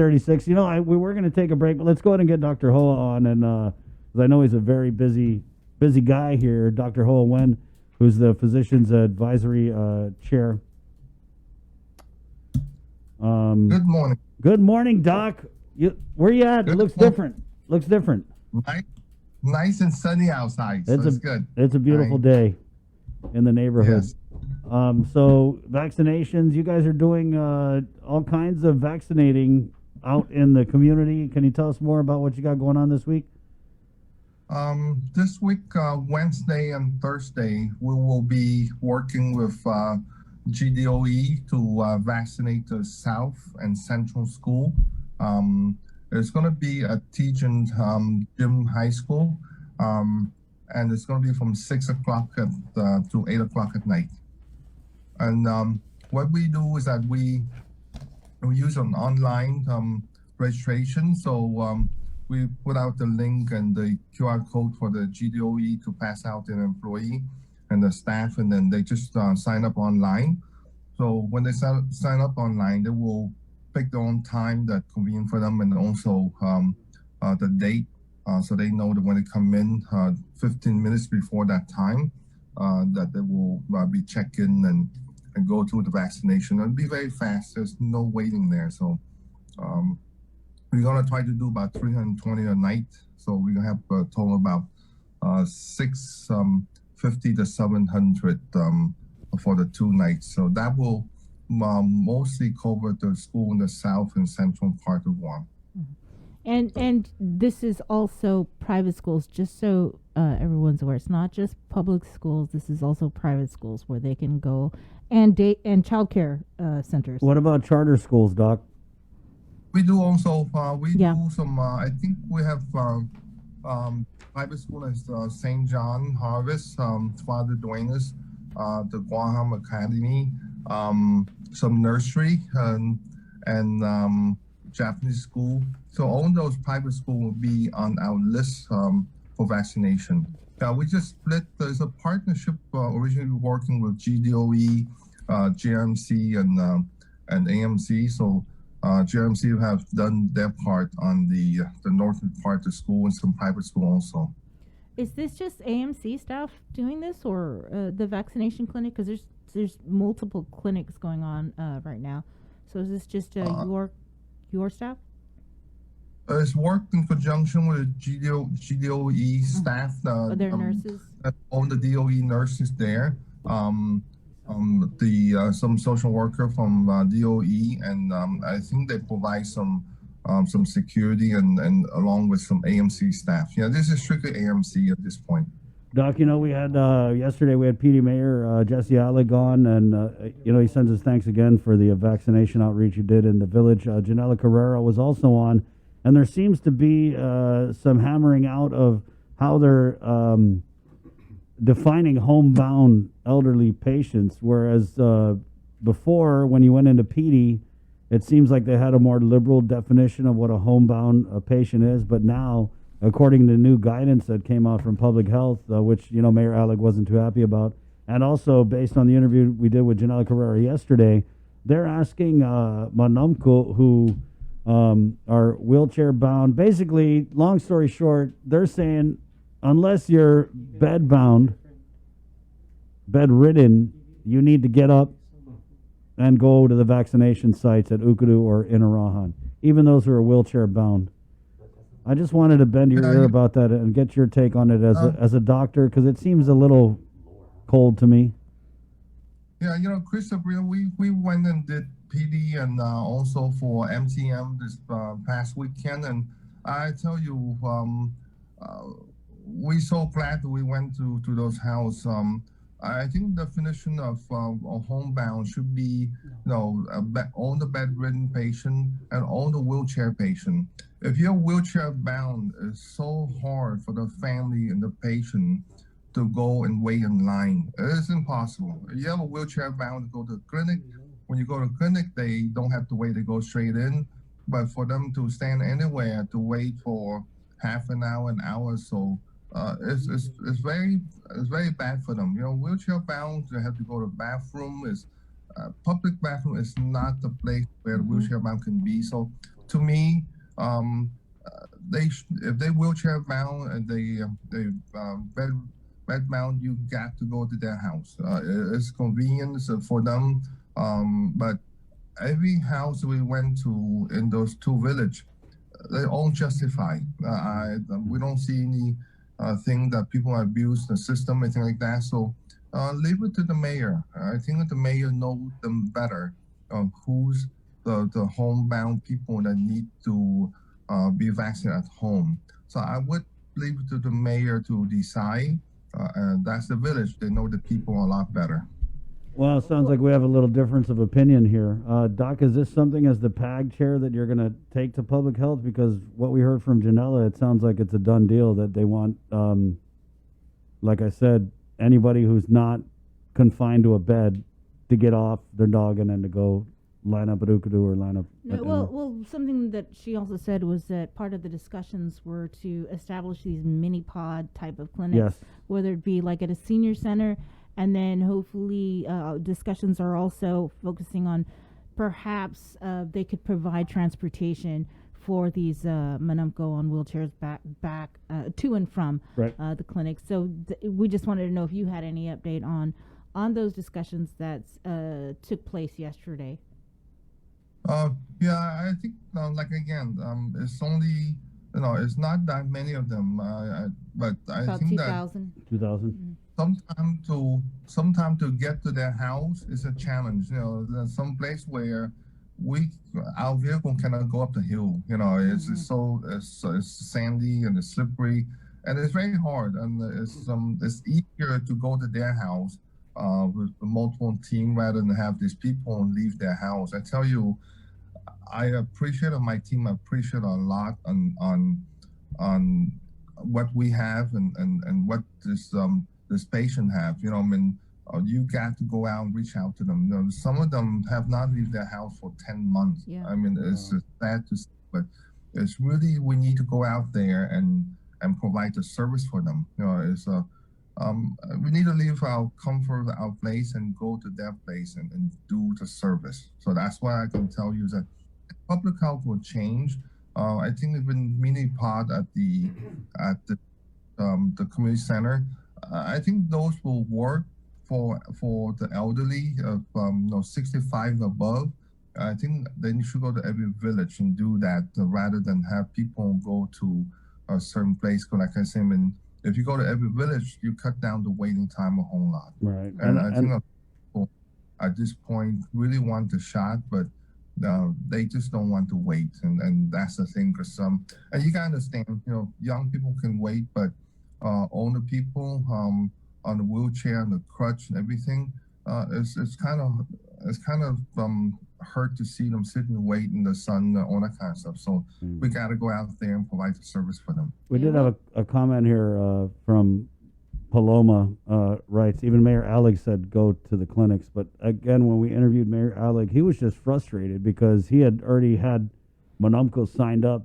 36. We were going to take a break, but let's go ahead and get Dr. Hoa on, and 'cause I know he's a very busy guy here. Dr. Hoa Nguyen, who's the Physicians Advisory Chair. Good morning. Good morning, Doc. Where you at? It looks different. Looks different. Nice and sunny outside, so it's good. It's a beautiful day in the neighborhood. Yes. So vaccinations, you guys are doing all kinds of vaccinating out in the community. Can you tell us more about what you got going on this week? This week, Wednesday and Thursday, we will be working with GDOE to vaccinate the South and Central School. It's going to be at Tejan Gym High School, and it's going to be from 6 o'clock to 8 o'clock at night. And what we do is that we use an online registration. So we put out the link and the QR code for the GDOE to pass out to an employee and the staff, and then they just sign up online. So when they sign up online, they will pick their own time that's convenient for them, and also the date, so they know that when they come in 15 minutes before that time, that they will be check-in and go through the vaccination. It'll be very fast. There's no waiting there. So we're going to try to do about 320 a night. So we're going to have a total about 650 to 700 for the 2 nights. So that will mostly cover the school in the south and central part of Guam. And this is also private schools, just so everyone's aware. It's not just public schools. This is also private schools where they can go, and childcare centers. What about charter schools, Doc? We do also. Do some. I think we have private school as St. John Harvest, Father Duenas, the Guam Academy, some nursery, and Japanese school. So all those private schools will be on our list for vaccination. We just split. There's a partnership originally working with GDOE, JMC, and AMC. So JMC have done their part on the northern part of the school, and some private school also. Is this just AMC staff doing this, or the vaccination clinic? Because there's multiple clinics going on right now. So is this just your staff? It's worked in conjunction with GDOE staff. Their nurses? All the DOE nurses there. Some social worker from DOE, and I think they provide some security and along with some AMC staff. This is strictly AMC at this point. Doc, we had yesterday we had PD Mayor Jesse Alec on, and he sends his thanks again for the vaccination outreach you did in the village. Janela Carrera was also on, and there seems to be some hammering out of how they're defining homebound elderly patients, whereas before, when you went into PD, it seems like they had a more liberal definition of what a homebound patient is, but now, according to new guidance that came out from public health, which Mayor Alec wasn't too happy about, and also based on the interview we did with Janela Carrera yesterday, they're asking Manumko, who are wheelchair bound. Basically, long story short, they're saying unless you're bedridden, you need to get up and go to the vaccination sites at Ukudu or Inarahan, even those who are wheelchair bound. I just wanted to bend your ear about that and get your take on it as a doctor, because it seems a little cold to me. Yeah, Christopher, we went and did PD and also for MTM this past weekend, and I tell you, we're so glad that we went to those houses. I think the definition of a homebound should be, all the bedridden patient and all the wheelchair patient. If you're wheelchair bound, it's so hard for the family and the patient to go and wait in line. It is impossible. If you have a wheelchair bound to go to the clinic, when you go to the clinic, they don't have to wait, they go straight in. But for them to stand anywhere to wait for half an hour, an hour, so it's very bad for them. Wheelchair bound, they have to go to the bathroom. Public bathroom is not the place where the wheelchair bound can be. So to me, if they wheelchair bound and they bed bound, you got to go to their house. It's convenient for them, but every house we went to in those two villages, they all justify. We don't see any thing that people abuse the system, anything like that. So leave it to the mayor. I think that the mayor knows them better. Who's the homebound people that need to be vaccinated at home. So I would leave it to the mayor to decide. And that's the village. They know the people a lot better. Well, it sounds like we have a little difference of opinion here. Doc, is this something as the PAG chair that you're going to take to public health? Because what we heard from Janella, it sounds like it's a done deal that they want, like I said, anybody who's not confined to a bed to get off their dog and then to go line up at Ukadu or line up. No, well, something that she also said was that part of the discussions were to establish these Minipod type of clinics, Yes. whether it be like at a senior center. And then hopefully discussions are also focusing on perhaps they could provide transportation for these Manumco on wheelchairs back to and from the clinic. So we just wanted to know if you had any update on those discussions that took place yesterday. Yeah, I think like again, it's only it's not that many of them, but I About think 2,000. 2000. Sometime to get to their house is a challenge. There's some place where our vehicle cannot go up the hill. It's sandy and it's slippery, and it's very hard. And it's easier to go to their house with the multiple team rather than have these people leave their house. I tell you, I appreciate my team. I appreciate a lot on what we have and what this patient have. You got to go out and reach out to them. Some of them have not left their house for 10 months. Yeah. It's just sad to see, but it's really we need to go out there and provide the service for them. We need to leave our comfort, our place, and go to their place and do the service. So that's why I can tell you that public health will change. I think even Minipod at the community center, I think those will work for the elderly of 65 and above. I think then you should go to every village and do that rather than have people go to a certain place. Like I said, if you go to every village, you cut down the waiting time a whole lot. Right. And I think people at this point really want the shot, but they just don't want to wait, and that's the thing. Because and you gotta understand, young people can wait, but older people on the wheelchair and the crutch and everything, it's kind of hurt to see them sit and wait in the sun, all that kind of stuff. So we got to go out there and provide the service for them. We did have a comment here from Paloma, writes, even Mayor Alec said go to the clinics. But again, when we interviewed Mayor Alec, he was just frustrated because he had already had Manumco signed up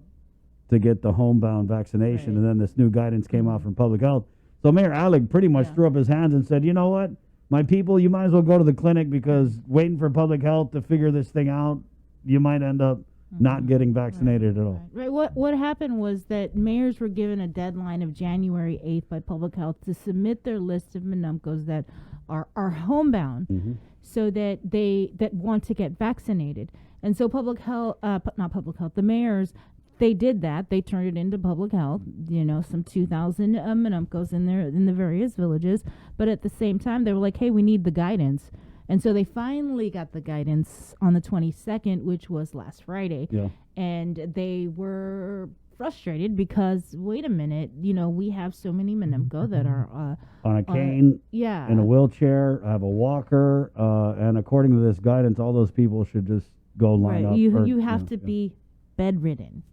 to get the homebound vaccination, and then this new guidance came out from public health. So Mayor Alec pretty much threw up his hands and said, you know what? My people, you might as well go to the clinic, because waiting for public health to figure this thing out, you might end up not getting vaccinated at all. Right. What happened was that mayors were given a deadline of January 8th by public health to submit their list of Manumcos that are homebound, so that that want to get vaccinated. And so public health, not public health, the mayors, they did that. They turned it into public health, some 2,000 Manumcos in the various villages. But at the same time, they were like, hey, we need the guidance. And so they finally got the guidance on the 22nd, which was last Friday. Yeah. And they were frustrated because, wait a minute, we have so many Manumco that are on a cane, in a wheelchair, have a walker, and according to this guidance, all those people should just go line up. You have to be bedridden,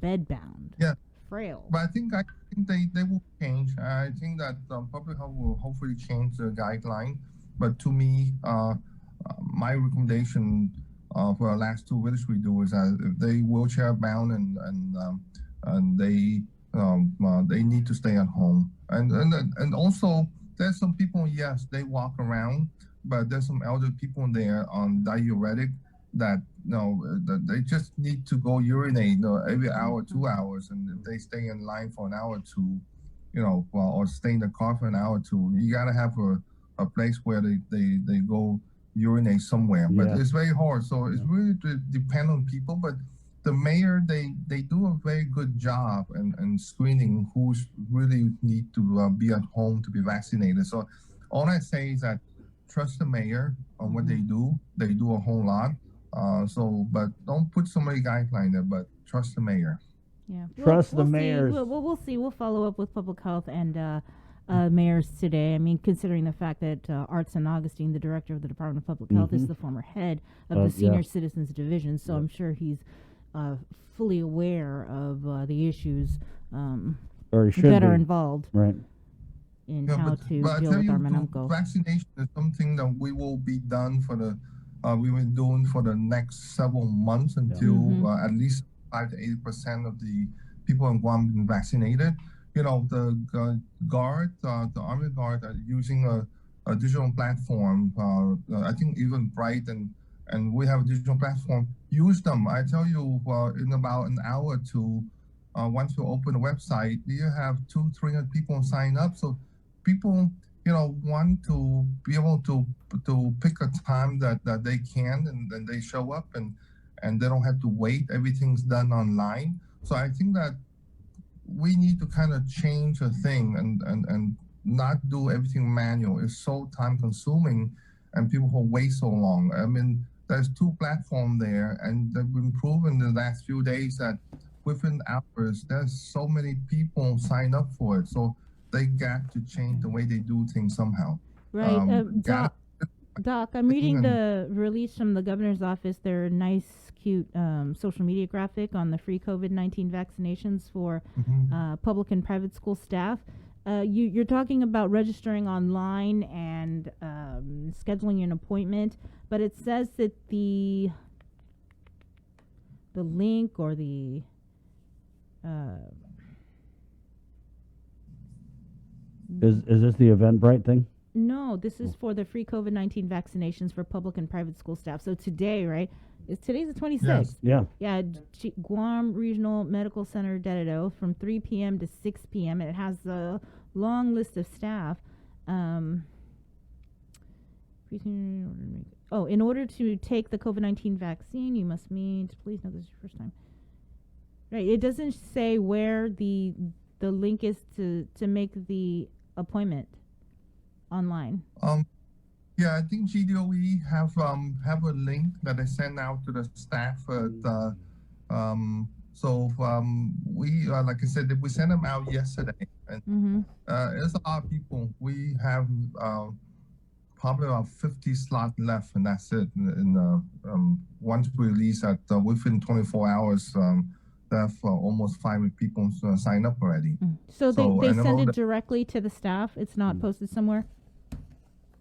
bedbound, frail. But I think they will change. I think that public health will hopefully change the guideline. But to me, my recommendation for the last two villages we do is that if they wheelchair bound and they need to stay at home. And also there's some people, yes, they walk around, but there's some elder people there on diuretic that they just need to go urinate, every hour, 2 hours, and if they stay in line for an hour or two, well, or stay in the car for an hour or two, you gotta have a place where they go urinate somewhere. But Yeah. it's very hard, so it's really depend on people. But the mayor, they do a very good job and screening who's really need to be at home to be vaccinated. So all I say is that trust the mayor on what they do. They do a whole lot. But don't put so many guidelines there. But trust the mayor. Yeah. Trust the we'll see. mayors. We'll see. We'll follow up with public health and mayors today. I mean, considering the fact that Art St. Augustine, the director of the Department of Public Health, is the former head of the Senior Citizens Division, so I'm sure he's fully aware of the issues Or he should that be. are involved Right. in how to but I deal tell with you, our the menungo. vaccination is something that we will be done for the we will doing for the next several months until at least 5 to 80% of the people in Guam been vaccinated. The guard, the Army Guard, are using a digital platform. I think even Bright and we have a digital platform. Use them. I tell you, in about an hour or two, once you open the website, you have 200-300 people sign up. So people, want to be able to pick a time that they can and they show up and they don't have to wait. Everything's done online. So I think that we need to kind of change a thing and not do everything manual. It's so time consuming and people will wait so long. I mean, there's 2 platforms there and they've been proven in the last few days that within hours, there's so many people sign up for it. So they got to change the way they do things somehow. Right. Gotta- Doc, I'm reading the release from the governor's office. Their nice, cute social media graphic on the free COVID-19 vaccinations for public and private school staff. You're talking about registering online and scheduling an appointment, but it says that the link or the Is this the Eventbrite thing? no, this is for the free COVID-19 vaccinations for public and private school staff. So today, right? Today's the 26th. Yes. Yeah. Yeah, Guam Regional Medical Center, Dededo, from 3 p.m. to 6 p.m. And it has a long list of staff. In order to take the COVID-19 vaccine, you must meet. Please know this is your first time. Right. It doesn't say where the link is to make the appointment online. Yeah, I think GDOE have a link that they send out to the staff. We like I said, we sent them out yesterday, and there's a lot of people. We have probably about 50 slots left, and that's it. And once we release that, within 24 hours, they have almost 500 people sign up already. So they send it that, directly to the staff. It's not posted somewhere.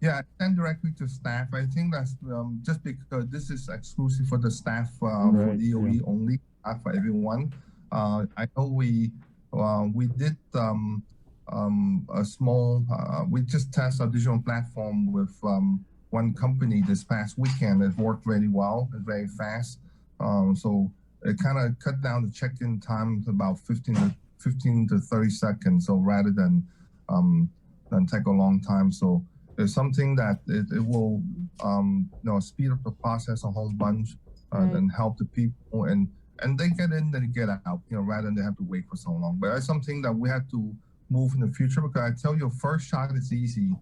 Yeah, send directly to staff. I think that's just because this is exclusive for the staff for DOE only, not for everyone. I know we did a small. We just tested a digital platform with one company this past weekend. It worked really well and very fast. So it kind of cut down the check-in time to about 15 to 30 seconds. So rather than take a long time, so. It's something that it will speed up the process a whole bunch and help the people and they get in, they get out, rather than they have to wait for so long. But that's something that we have to move in the future, because I tell you, first shot is easy.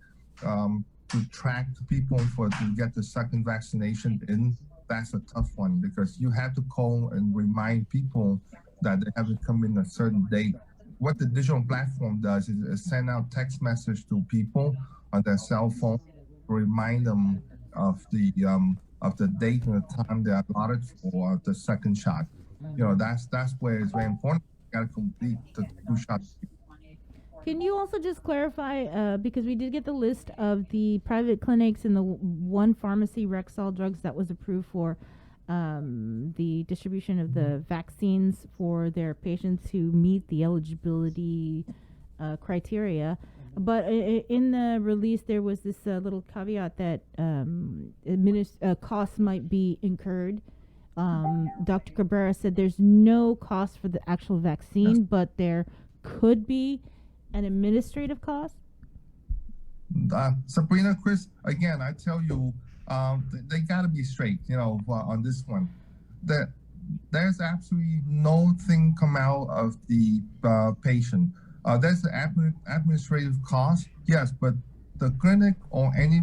To track the people to get the second vaccination in, that's a tough one, because you have to call and remind people that they have to come in a certain date. What the digital platform does is send out text message to people on their cell phone to remind them of the date and the time they are allotted for the second shot. That's where it's very important. You got to complete the 2 shots. Can you also just clarify, because we did get the list of the private clinics and the one pharmacy, Rexall Drugs, that was approved for the distribution of the vaccines for their patients who meet the eligibility criteria. But in the release, there was this little caveat that costs might be incurred Dr. Cabrera said there's no cost for the actual vaccine, but there could be an administrative cost. Sabrina, Chris, again, I tell you, they got to be straight, on this one. That there's absolutely nothing come out of the patient. There's the administrative cost, yes, but the clinic or any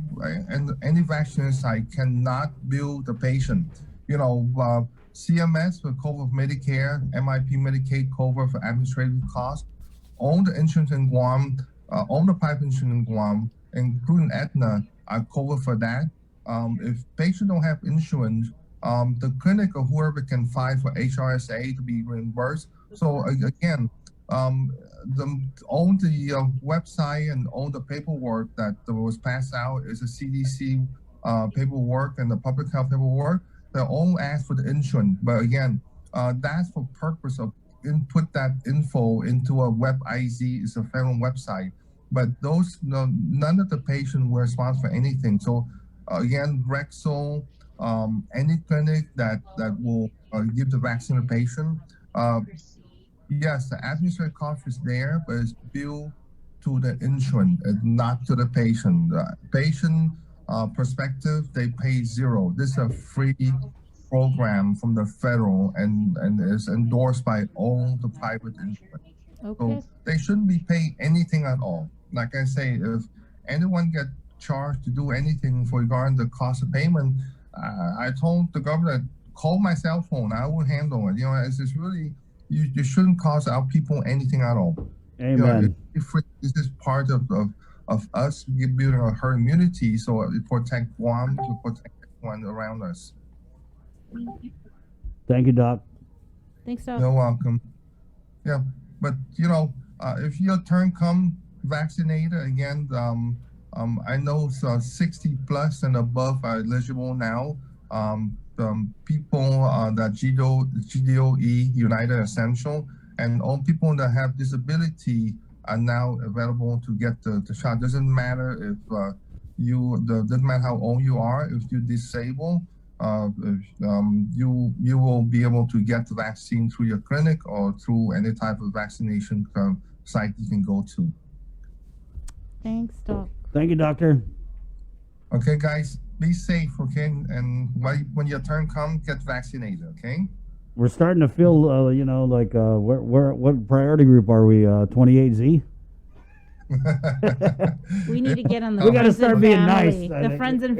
vaccination site cannot bill the patient. CMS will cover Medicare, MIP, Medicaid cover for administrative costs. All the insurance in Guam, all the private insurance in Guam, including Aetna, are covered for that. If patients don't have insurance, the clinic or whoever can file for HRSA to be reimbursed. So again, on the website and all the paperwork that was passed out is a CDC paperwork and the public health paperwork. They all ask for the insurance, but again, that's for purpose of input that info into a WebIZ. It's a federal website, but none of the patients were responsible for anything. So again, Rexall, any clinic that will give the vaccine to the patient, yes, the administrative cost is there, but it's billed to the insurance and not to the patient. The patient perspective, they pay zero. This is a free program from the federal and is endorsed by all the private insurance. Okay. So they shouldn't be paying anything at all. Like I say, if anyone get charged to do anything for regarding the cost of payment, I told the governor, call my cell phone. I will handle it. It's just really, you shouldn't cost our people anything at all. Amen. This is part of us building a herd immunity, so it protect Guam to protect everyone around us. Thank you, Doc. Thanks, Doc. You're welcome. Yeah, but if your turn come, vaccinated again. I know 60 plus and above are eligible now. People that GDOE United Essential and all people that have disability are now available to get the shot. Doesn't matter if doesn't matter how old you are. If you're disabled, you will be able to get the vaccine through your clinic or through any type of vaccination site you can go to. Thanks, Doc. Thank you, Doctor. Okay, guys, be safe, okay? And when your turn comes, get vaccinated, okay? We're starting to feel, like what priority group are we? 28Z. We need to get on the We gotta friends start and being family. nice, I The think. friends and